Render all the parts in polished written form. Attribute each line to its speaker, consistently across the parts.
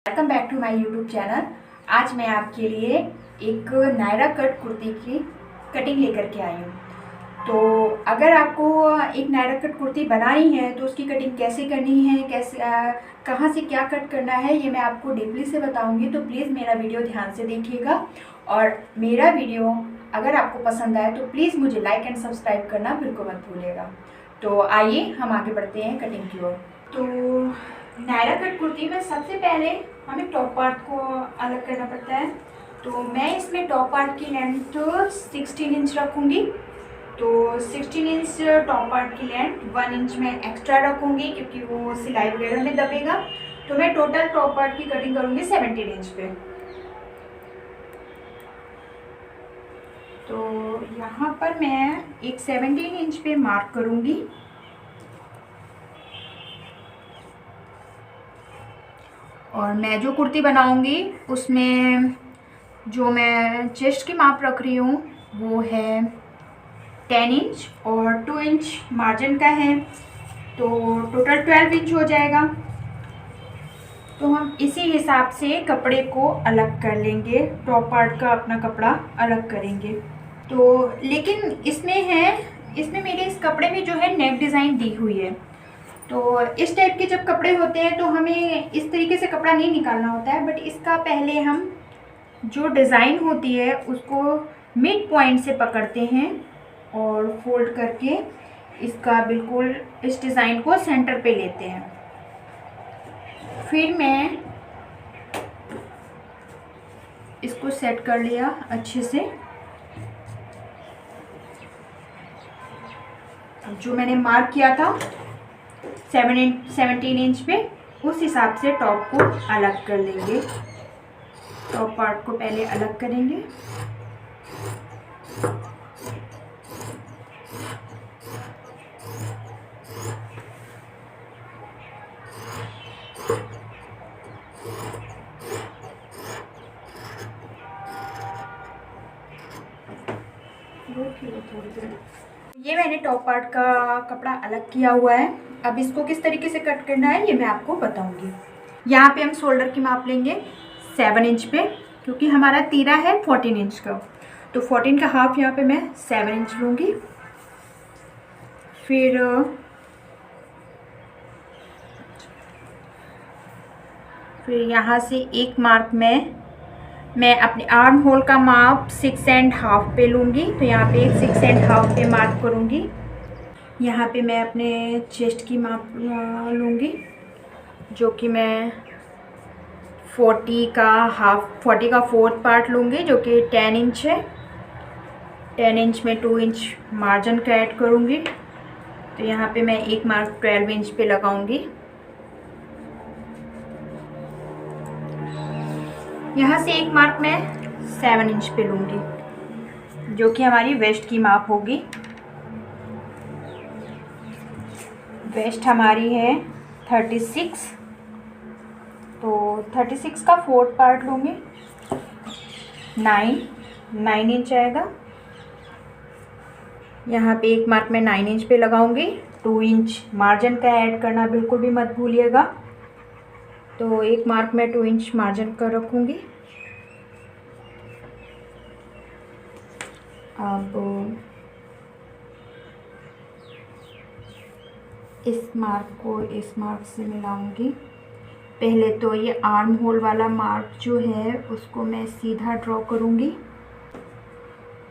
Speaker 1: Welcome back to my YouTube channel. आज मैं आपके लिए एक नायरा कट कुर्ती की कटिंग लेकर के आई हूँ। तो अगर आपको एक नायरा कट कुर्ती बनानी है तो उसकी कटिंग कैसे करनी है, कैसे कहाँ से क्या कट करना है, ये मैं आपको डीपली से बताऊंगी। तो प्लीज़ मेरा वीडियो ध्यान से देखिएगा और मेरा वीडियो अगर आपको पसंद आए तो प्लीज़ मुझे लाइक एंड सब्सक्राइब करना बिल्कुल मत भूलिएगा। तो आइए हम आगे बढ़ते हैं कटिंग की ओर। तो नायरा कट कुर्ती में सबसे पहले हमें टॉप पार्ट को अलग करना पड़ता है। तो मैं इसमें टॉप पार्ट की लेंथ 16 इंच रखूँगी। तो 16 इंच टॉप पार्ट की लेंथ 1 इंच में एक्स्ट्रा रखूँगी क्योंकि वो सिलाई वगैरह में दबेगा। तो मैं टोटल टॉप पार्ट की कटिंग करूँगी 17 इंच पे। तो यहाँ पर मैं एक 17 इंच पे मार्क करूँगी। और मैं जो कुर्ती बनाऊंगी उसमें जो मैं चेस्ट की माप रख रही हूँ वो है 10 इंच और 2 इंच मार्जिन का है। तो टोटल 12 इंच हो जाएगा। तो हम इसी हिसाब से कपड़े को अलग कर लेंगे, टॉप पार्ट का अपना कपड़ा अलग करेंगे। तो लेकिन इसमें मेरे इस कपड़े में जो है नेक डिज़ाइन दी हुई है। तो इस टाइप के जब कपड़े होते हैं तो हमें इस तरीके से कपड़ा नहीं निकालना होता है, बट इसका पहले हम जो डिज़ाइन होती है उसको मिड पॉइंट से पकड़ते हैं और फोल्ड करके इसका बिल्कुल इस डिज़ाइन को सेंटर पे लेते हैं। फिर मैं इसको सेट कर लिया अच्छे से। जो मैंने मार्क किया था 17 इंच पे, उस हिसाब से टॉप को अलग कर लेंगे। टॉप पार्ट को पहले अलग करेंगे। ये मैंने टॉप पार्ट का कपड़ा अलग किया हुआ है। अब इसको किस तरीके से कट करना है ये मैं आपको बताऊंगी। यहाँ पे हम शोल्डर की माप लेंगे 7 इंच पे, क्योंकि हमारा तीरा है 14 इंच का। तो 14 का हाफ यहाँ पे मैं 7 इंच लूँगी। फिर यहाँ से एक मार्क मैं अपने आर्म होल का माप 6.5 पे लूँगी। तो यहाँ पे 6.5 पे मार्क करूँगी। यहाँ पे मैं अपने चेस्ट की माप लूँगी, जो कि मैं 40 का फोर्थ पार्ट लूँगी, जो कि 10 इंच है। 10 इंच में 2 इंच मार्जिन का ऐड करूँगी। तो यहाँ पे मैं एक मार्क 12 इंच पे लगाऊँगी। यहाँ से एक मार्क मैं 7 इंच पे लूँगी, जो कि हमारी वेस्ट की माप होगी। वेस्ट हमारी है 36। तो 36 का फोर्थ पार्ट लूँगी, 9 इंच आएगा। यहाँ पे एक मार्क मैं 9 इंच पे लगाऊंगी। 2 इंच मार्जिन का ऐड करना बिल्कुल भी मत भूलिएगा। तो एक मार्क मैं 2 इंच मार्जिन का रखूँगी। अब इस मार्क को इस मार्क से मिलाऊंगी। पहले तो ये आर्म होल वाला मार्क जो है उसको मैं सीधा ड्रॉ करूँगी।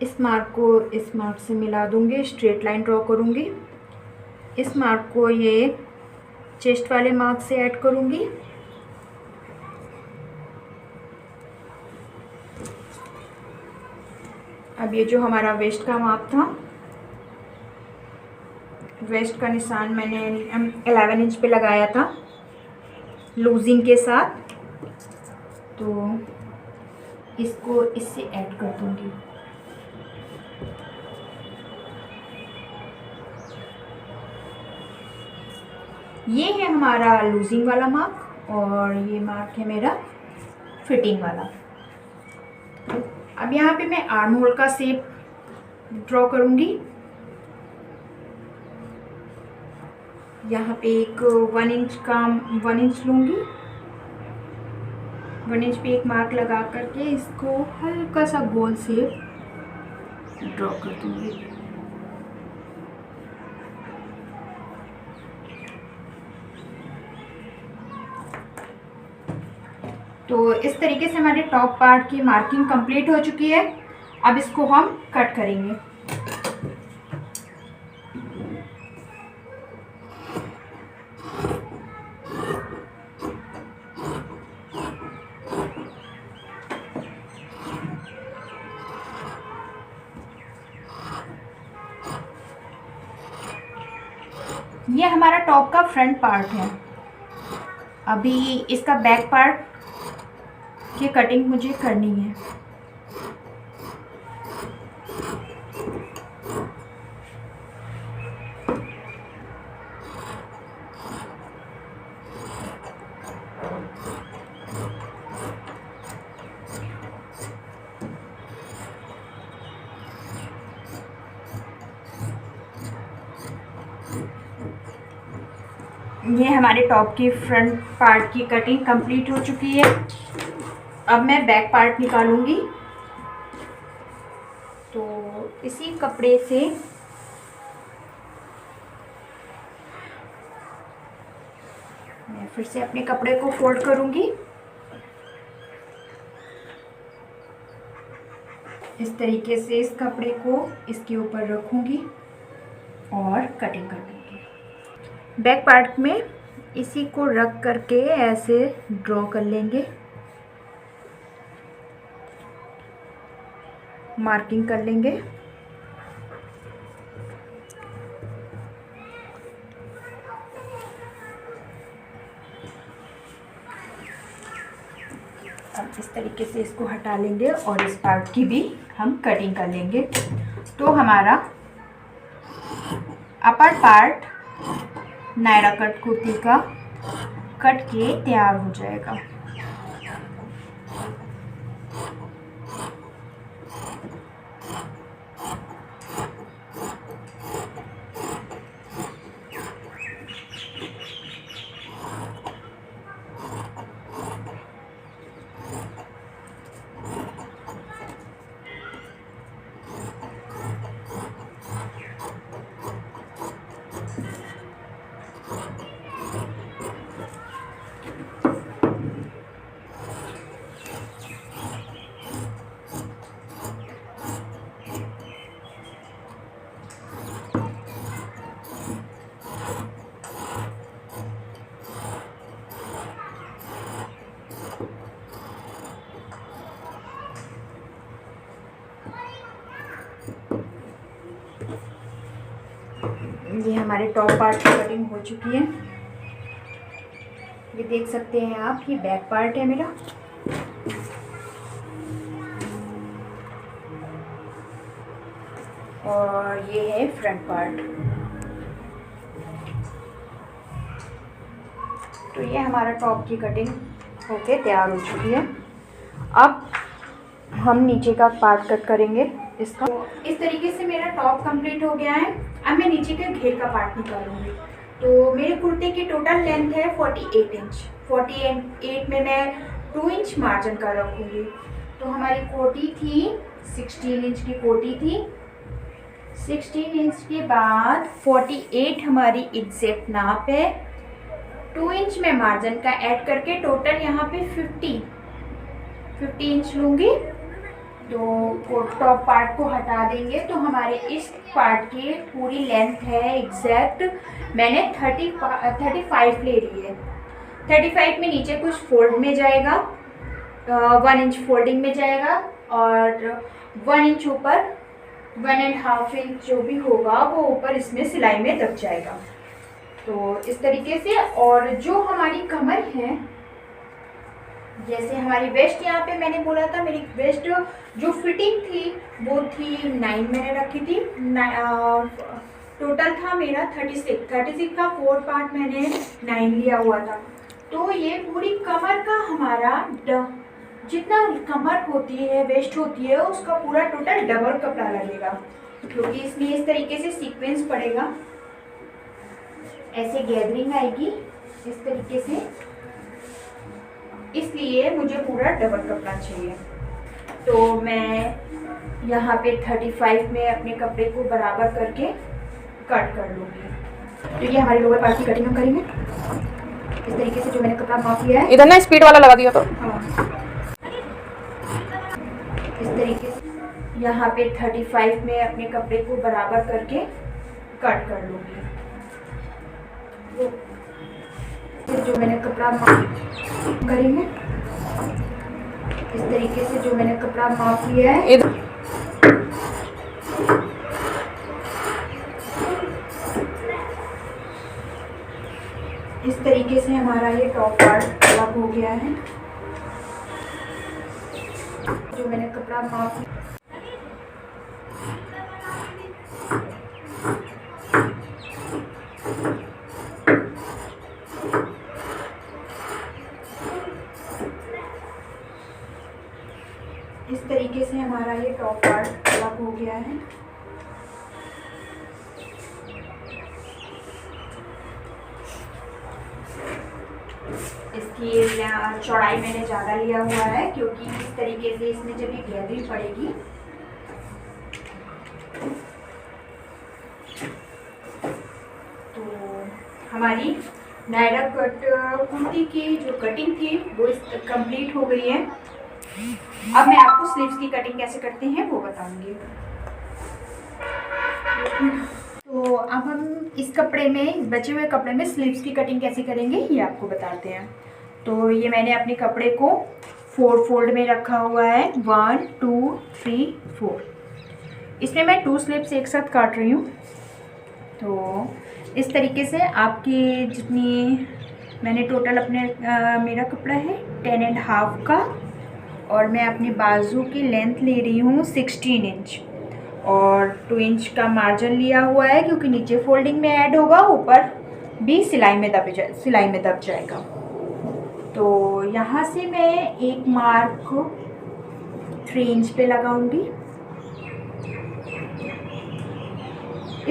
Speaker 1: इस मार्क को इस मार्क से मिला दूँगी, स्ट्रेट लाइन ड्रॉ करूँगी। इस मार्क को ये चेस्ट वाले मार्क से ऐड करूँगी। अब ये जो हमारा वेस्ट का माप था, वेस्ट का निशान मैंने 11 इंच पे लगाया था लूजिंग के साथ। तो इसको इससे ऐड कर दूँगी। ये है हमारा लूजिंग वाला मार्क और ये मार्क है मेरा फिटिंग वाला। अब यहाँ पे मैं आर्म होल का शेप ड्रॉ करूँगी। यहाँ पे एक 1 इंच लूँगी 1 इंच पे एक मार्क लगा करके इसको हल्का सा गोल शेप ड्रॉ कर दूँगी। तो इस तरीके से हमारे टॉप पार्ट की मार्किंग कंप्लीट हो चुकी है। अब इसको हम कट करेंगे। ये हमारा टॉप का फ्रंट पार्ट है। अभी इसका बैक पार्ट की कटिंग मुझे करनी है। ये हमारे टॉप की फ्रंट पार्ट की कटिंग कंप्लीट हो चुकी है। अब मैं बैक पार्ट निकालूंगी। तो इसी कपड़े से मैं फिर से अपने कपड़े को फोल्ड करूंगी। इस तरीके से इस कपड़े को इसके ऊपर रखूंगी और कटिंग कर दूंगी। बैक पार्ट में इसी को रख करके ऐसे ड्रॉ कर लेंगे, मार्किंग कर लेंगे। अब इस तरीके से इसको हटा लेंगे और इस पार्ट की भी हम कटिंग कर लेंगे। तो हमारा upper part Nayra cut kurti का कट के तैयार हो जाएगा। ये हमारे टॉप पार्ट की कटिंग हो चुकी है। ये देख सकते हैं आप, ये बैक पार्ट है मेरा। और ये है फ्रंट पार्ट। तो ये हमारा टॉप की कटिंग होके तैयार हो चुकी है। अब हम नीचे का पार्ट कट करेंगे इसका। तो इस तरीके से मेरा टॉप कंप्लीट हो गया है। अब मैं नीचे के घेर का पार्ट निकालूंगी। तो मेरे कुर्ते की टोटल लेंथ है 48 इंच। 48 में मैं 2 इंच मार्जिन का रखूँगी। तो हमारी कोटी थी 16 इंच की कोटी थी। 16 इंच के बाद 48 हमारी एग्जैक्ट नाप है। 2 इंच में मार्जिन का ऐड करके टोटल यहाँ पे 50 इंच लूँगी। तो टॉप पार्ट को हटा देंगे। तो हमारे इस पार्ट की पूरी लेंथ है एग्जैक्ट, मैंने 35 ले ली है। 35 में नीचे कुछ फोल्ड में जाएगा, 1 इंच फोल्डिंग में जाएगा और 1 इंच ऊपर 1.5 इंच जो भी होगा वो ऊपर इसमें सिलाई में दब जाएगा। तो इस तरीके से। और जो हमारी कमर है, जैसे हमारी वेस्ट, यहाँ पे मैंने बोला था मेरी वेस्ट जो फिटिंग थी वो थी 9 मैंने रखी थी। टोटल था मेरा 36 का 4 पार्ट मैंने 9 लिया हुआ था। तो ये पूरी कमर का हमारा जितना कमर होती है, वेस्ट होती है, उसका पूरा टोटल डबल कपड़ा लगेगा, क्योंकि इसमें इस तरीके से सीक्वेंस पड़ेगा, ऐसे गैदरिंग आएगी इस तरीके से। इसलिए मुझे पूरा डबल कपड़ा चाहिए। तो मैं यहाँ पे 35 में अपने कपड़े को बराबर करके कट कर लूँगी। तो ये हमारी लोअर पार्ट की कटिंग हम करेंगे इस तरीके से, जो मैंने कपड़ा माप लिया है।
Speaker 2: इधर ना स्पीड वाला लगा दिया तो
Speaker 1: हाँ, इस तरीके से यहाँ पे 35 में अपने कपड़े को बराबर करके कट कर लूँगी। जो मैंने कपड़ा माप करेंगे इस तरीके से, जो मैंने कपड़ा माप लिया है। इस तरीके से हमारा ये टॉप पार्ट अलग हो गया है। जो मैंने कपड़ा माप इस तरीके से हमारा ये टॉप पार्ट अलग हो गया है। इसकी चौड़ाई मैंने ज़्यादा लिया हुआ है क्योंकि इस तरीके से इसमें जब ये गैदरिंग पड़ेगी तो हमारी नायरा कट कुर्ती की जो कटिंग थी वो कंप्लीट हो गई है। अब मैं आपको स्लीव्स की कटिंग कैसे करते हैं वो बताऊंगी। तो अब हम इस कपड़े में, इस बचे हुए कपड़े में स्लीव्स की कटिंग कैसे करेंगे ये आपको बताते हैं। तो ये मैंने अपने कपड़े को 4 फोल्ड में रखा हुआ है, 1 2 3 4। इसमें मैं 2 स्लीव्स एक साथ काट रही हूँ। तो इस तरीके से आपकी जितनी मैंने टोटल अपने मेरा कपड़ा है 10.5 का, और मैं अपनी बाजू की लेंथ ले रही हूँ 16 इंच, और 2 इंच का मार्जिन लिया हुआ है क्योंकि नीचे फोल्डिंग में ऐड होगा, ऊपर भी सिलाई में दब जाएगा। तो यहाँ से मैं एक मार्क 3 इंच पे लगाऊंगी।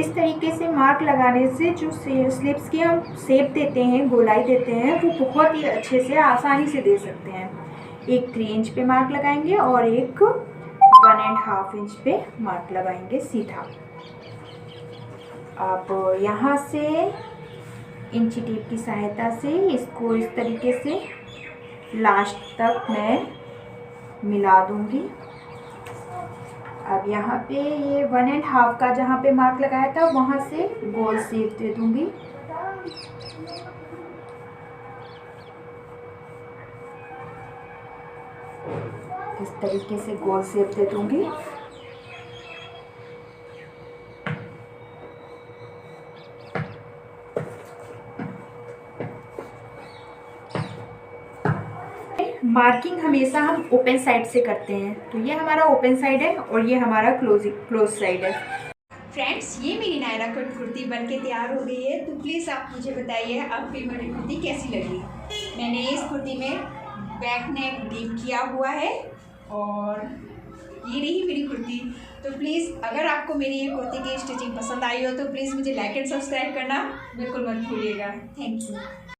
Speaker 1: इस तरीके से मार्क लगाने से जो स्लीव्स की हम शेप देते हैं, गोलाई देते हैं, वो बहुत ही अच्छे से आसानी से दे सकते हैं। एक 3 इंच पे मार्क लगाएंगे और एक 1.5 इंच पे मार्क लगाएंगे सीधा। अब यहाँ से इंची टेप की सहायता से इसको इस तरीके से लास्ट तक मैं मिला दूंगी। अब यहाँ पे ये 1.5 का जहाँ पे मार्क लगाया था वहाँ से गोल शेप दे दूंगी। इस तरीके से गोल शेप दे दूंगी। मार्किंग हमेशा हम ओपन साइड से करते हैं, तो ये हमारा ओपन साइड है और ये हमारा क्लोज साइड है। फ्रेंड्स, ये मेरी नायरा कट कुर्ती बनके तैयार हो गई है। तो प्लीज़ आप मुझे बताइए आपको ये मेरी कुर्ती कैसी लगी। मैंने इस कुर्ती में बैक नेक डीप किया हुआ है और ये रही मेरी कुर्ती। तो प्लीज़ अगर आपको मेरी ये कुर्ती की स्टिचिंग पसंद आई हो तो प्लीज़ मुझे लाइक एंड सब्सक्राइब करना बिल्कुल मत भूलिएगा। Thank you.